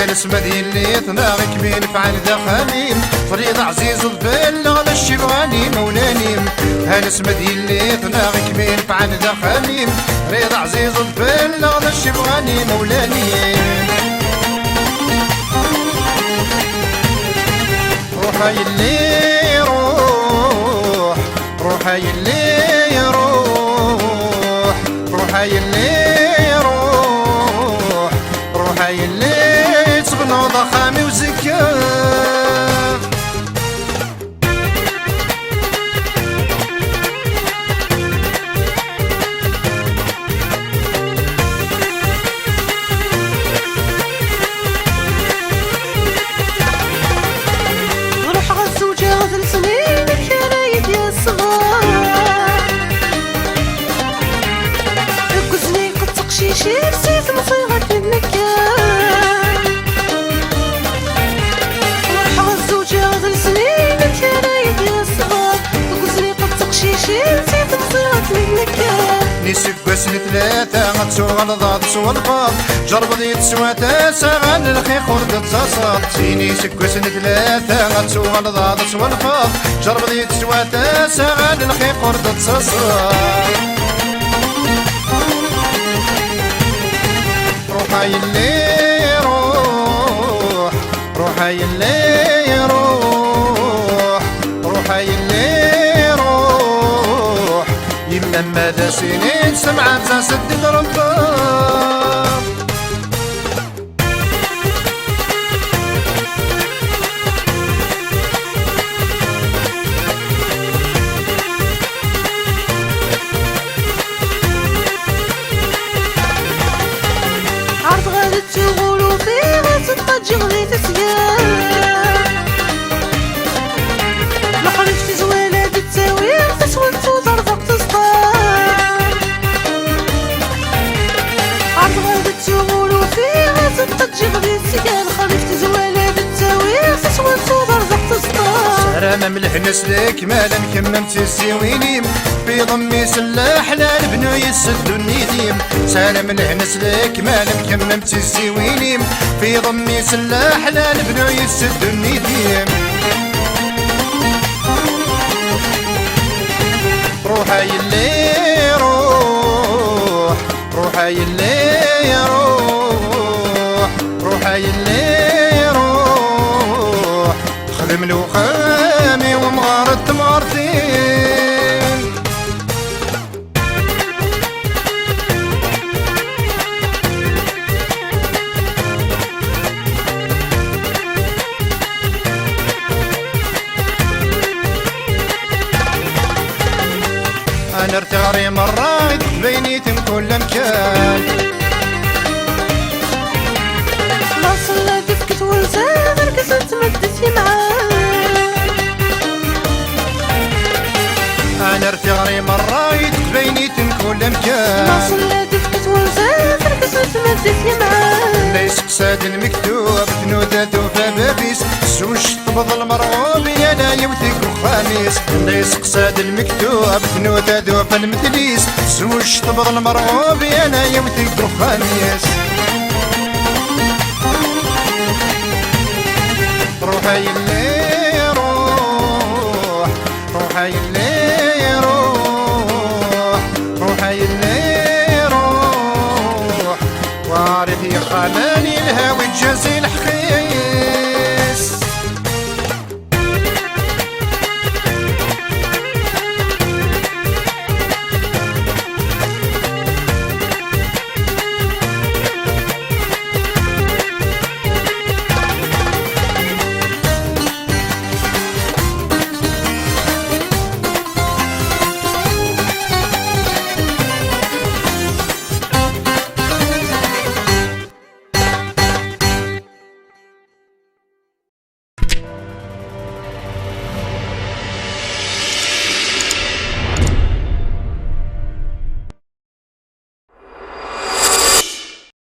هالسما اللي تناغك بين فعل ذا خميم فريض عزيز الظل على الشبغاني مولاني هالسما اللي تناغك بين فعل ذا خميم فريض عزيز الظل على الشبغاني مولاني روحي اللي روح روحي اللي روح روحي اللي روح روحي اللي تبنو ضخامي وزكاف روح غزوجة غزل سنين الكرايب يا الصغار قزني قد تقشيشي رسيت مصيغة النكار روح غزوجة غزل سنين الكرايب يا الصغار قزني قد تقشيشي رسيت مصيغة النكار نسك قسم ثلاثة غتسوى الضاد سوى الفاض جرب ذي تسوى تاسع عن الخي خرد تصاصات سيني سك قسم ثلاثة غتسوى الضاد سوى الفاض جرب ذي تسوى تاسع عن الخي خرد تصاصات روحي اللي روح روحي اللي روح روحي اللي روح يما ماذا سنين سمعت سدد رمضان عرض غادي تغولو فيه غتبقى تجي غادي تسيان لا خرجتي زوينة تتساوي تسوى تسوطر فوق تسطار عرض غادي تغولو فيه غتبقى تجي غادي تسيان خرجتي زوينة تتساوي تسوى تسوطر فوق تسطار سلامة ملح نسلك مالا كممتي السوينيم في ضمي سلاح لا البنو يسدو النديم سلام ملح نسلك مالا كممتي السوينيم في ضمي سلاح لا البنو يسدو النديم روحي اللي روح روحي اللي روح روحي اللي روح خدم له خامي ومغارة مغارتين انا ارتغري مرات بينيتم كل مكان لا صلى دفكت ونسى ركزت مدتي معاك انا ارتغري مرات بينيتم كل مكان لا صلى دفكت ونسى ركزت مدتي معاك ليس قصاد المكتوب تنودات وفبابيس سوش تبض المرغوب يا لا يوتك وخاميس ليس قصاد المكتوب تنودات وفالمثليس سوش تبض المرغوب يا لا يوتك وخاميس روحي اللي روح روحي اللي روح روحي اللي روح وعارف يا خلاني الهوى الجزيل حقيقي